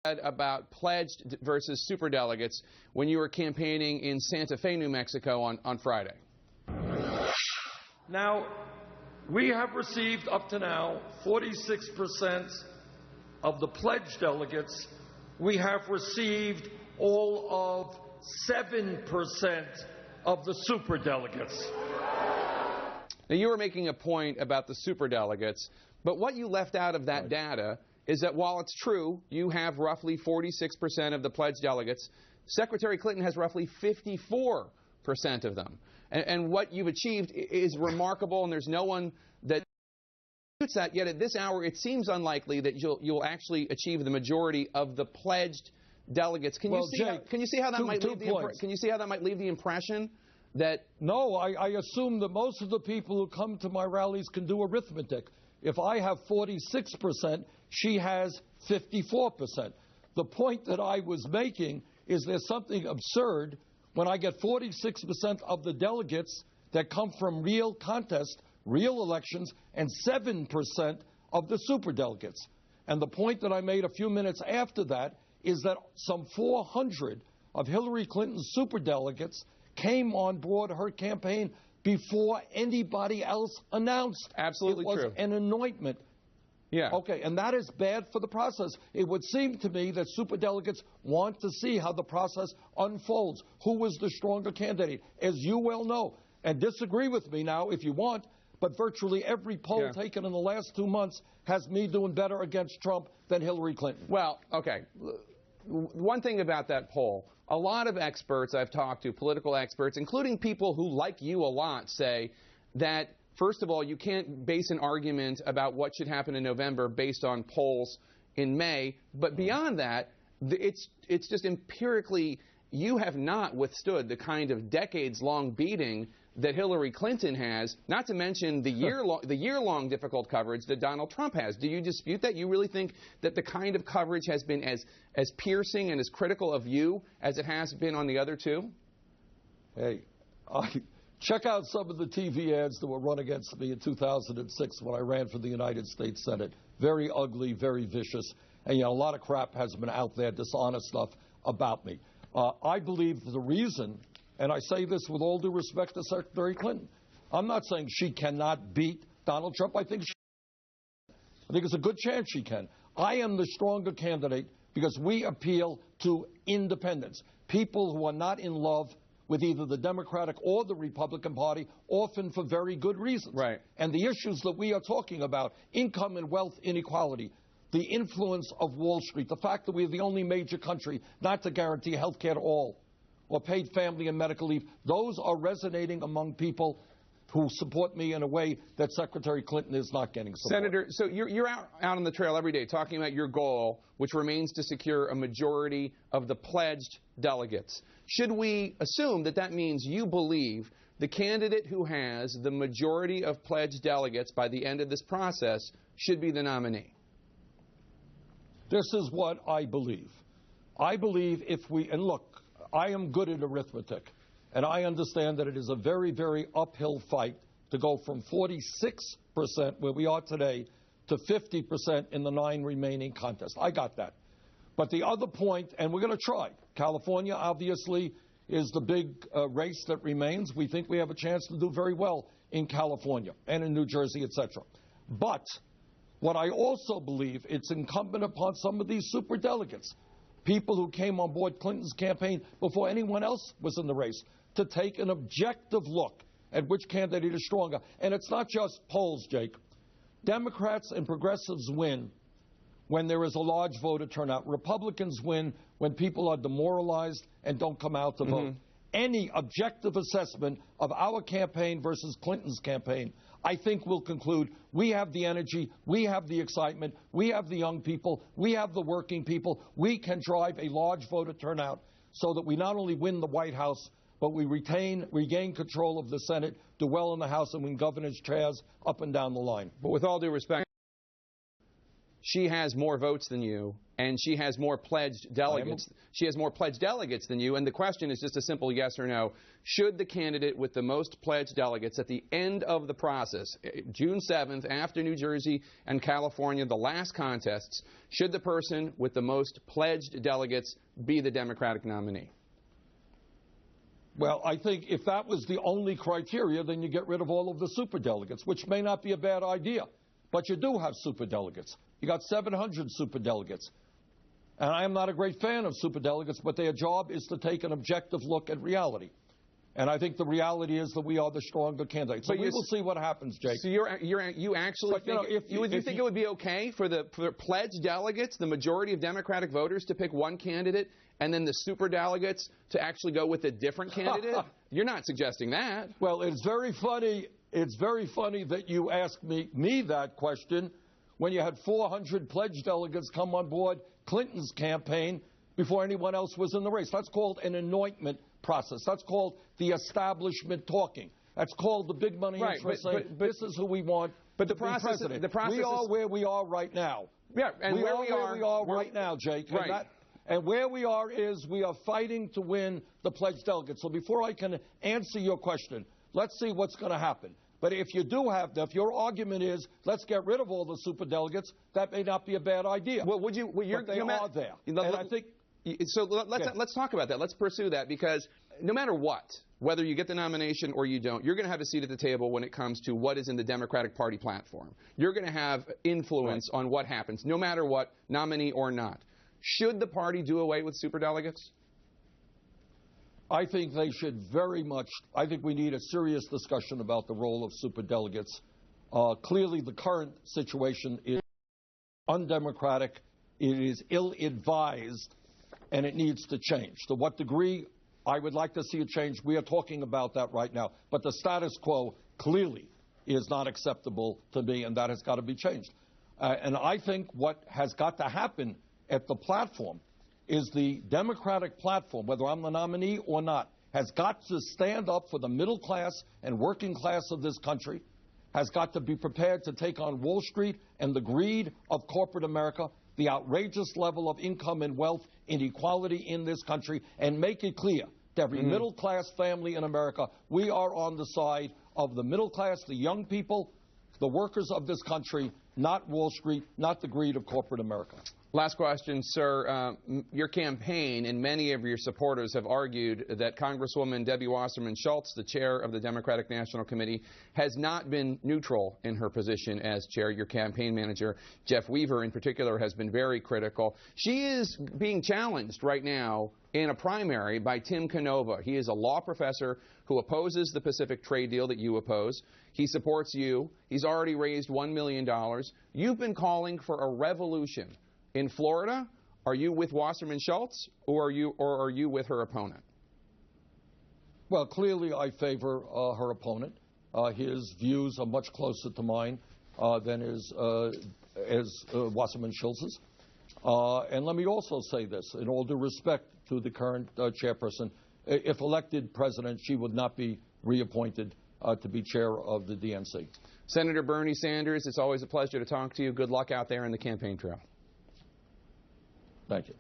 about pledged versus superdelegates when you were campaigning in Santa Fe, New Mexico on Friday. Now, we have received up to now 46% of the pledged delegates. We have received all of 7% of the superdelegates. Now, you were making a point about the superdelegates, but what you left out of that data is that while it's true you have roughly 46% of the pledged delegates, Secretary Clinton has roughly 54% of them. And what you've achieved is remarkable, and there's no one that disputes that. Yet at this hour, it seems unlikely that you'll actually achieve the majority of the pledged delegates. Can you see how that might leave the impression that... No, I assume that most of the people who come to my rallies can do arithmetic. If I have 46%, she has 54%. The point that I was making is there's something absurd when I get 46% of the delegates that come from real contests, real elections, and 7% of the superdelegates. And the point that I made a few minutes after that is that some 400 of Hillary Clinton's superdelegates came on board her campaign before anybody else announced. Absolutely true. It was an anointment. Yeah. Okay, and that is bad for the process. It would seem to me that superdelegates want to see how the process unfolds. Who is the stronger candidate? As you well know, and disagree with me now if you want, but virtually every poll taken in the last 2 months has me doing better against Trump than Hillary Clinton. Well, okay. One thing about that poll, a lot of experts I've talked to, political experts, including people who like you a lot, say that, first of all, you can't base an argument about what should happen in November based on polls in May. But beyond that, it's just empirically, you have not withstood the kind of decades-long beating that Hillary Clinton has, not to mention the year-long difficult coverage that Donald Trump has. Do you dispute that? You really think that the kind of coverage has been as piercing and as critical of you as it has been on the other two? Hey, check out some of the TV ads that were run against me in 2006 when I ran for the United States Senate. Very ugly, very vicious. And, you know, a lot of crap has been out there, dishonest stuff about me. I believe the reason, and I say this with all due respect to Secretary Clinton, I'm not saying she cannot beat Donald Trump. I think it's a good chance she can. I am the stronger candidate because we appeal to independents, people who are not in love with either the Democratic or the Republican Party, often for very good reasons. Right. And the issues that we are talking about, income and wealth inequality, the influence of Wall Street, the fact that we are the only major country not to guarantee health care to all, or paid family and medical leave, those are resonating among people who support me in a way that Secretary Clinton is not getting support. Senator, so you're out on the trail every day talking about your goal, which remains to secure a majority of the pledged delegates. Should we assume that that means you believe the candidate who has the majority of pledged delegates by the end of this process should be the nominee? This is what I believe. I believe if we, and look, I am good at arithmetic, and I understand that it is a very, very uphill fight to go from 46%, where we are today, to 50% in the 9 remaining contests. I got that. But the other point, and we're going to try, California obviously is the big race that remains. We think we have a chance to do very well in California and in New Jersey, etc. But what I also believe, it's incumbent upon some of these superdelegates, people who came on board Clinton's campaign before anyone else was in the race, to take an objective look at which candidate is stronger. And it's not just polls, Jake. Democrats and progressives win when there is a large voter turnout. Republicans win when people are demoralized and don't come out to vote. Any objective assessment of our campaign versus Clinton's campaign, I think, will conclude we have the energy, we have the excitement, we have the young people, we have the working people. We can drive a large voter turnout so that we not only win the White House, but we regain control of the Senate, do well in the House, and win governor's chairs up and down the line. But with all due respect, she has more votes than you, and she has more pledged delegates. She has more pledged delegates than you, and the question is just a simple yes or no. Should the candidate with the most pledged delegates at the end of the process, June 7th, after New Jersey and California, the last contests, should the person with the most pledged delegates be the Democratic nominee? Well, I think if that was the only criteria, then you get rid of all of the superdelegates, which may not be a bad idea. But you do have superdelegates. You got 700 superdelegates. And I am not a great fan of superdelegates, but their job is to take an objective look at reality. And I think the reality is that we are the stronger candidate. So we will see what happens, Jake. So you actually think, you think it would be okay for the pledged delegates, the majority of Democratic voters, to pick one candidate, and then the superdelegates to actually go with a different candidate? You're not suggesting that. Well, it's very funny. It's very funny that you asked me that question when you had 400 pledged delegates come on board Clinton's campaign before anyone else was in the race. That's called an anointment process. That's called the establishment talking. That's called the big money interests saying, this is who we want to be president. We are where we are right now. Yeah, and we are right now, Jake. Right. And where we are is we are fighting to win the pledged delegates. So before I can answer your question, let's see what's going to happen. But if you do have, if your argument is, let's get rid of all the superdelegates, that may not be a bad idea. Well, would you? Well, but they are there. And I think. So let's talk about that. Let's pursue that, because no matter what, whether you get the nomination or you don't, you're going to have a seat at the table when it comes to what is in the Democratic Party platform. You're going to have influence on what happens, no matter what, nominee or not. Should the party do away with superdelegates? I think they should very much. I think we need a serious discussion about the role of superdelegates. Clearly, the current situation is undemocratic. It is ill-advised, and it needs to change. To what degree, I would like to see a change. We are talking about that right now. But the status quo clearly is not acceptable to me, and that has got to be changed. And I think what has got to happen at the platform is the Democratic platform, whether I'm the nominee or not, has got to stand up for the middle class and working class of this country, has got to be prepared to take on Wall Street and the greed of corporate America, the outrageous level of income and wealth inequality in this country, and make it clear to every middle class family in America, we are on the side of the middle class, the young people, the workers of this country, not Wall Street, not the greed of corporate America. Last question, sir. Your campaign and many of your supporters have argued that Congresswoman Debbie Wasserman Schultz, the chair of the Democratic National Committee, has not been neutral in her position as chair. Your campaign manager, Jeff Weaver, in particular, has been very critical. She is being challenged right now in a primary by Tim Canova. He is a law professor who opposes the Pacific trade deal that you oppose. He supports you. He's already raised $1 million. You've been calling for a revolution in Florida. Are you with Wasserman Schultz, or are you with her opponent? Well, clearly I favor her opponent. His views are much closer to mine than Wasserman Schultz's. And let me also say this, in all due respect to the current chairperson, if elected president, she would not be reappointed to be chair of the DNC. Senator Bernie Sanders, it's always a pleasure to talk to you. Good luck out there in the campaign trail. Thank you.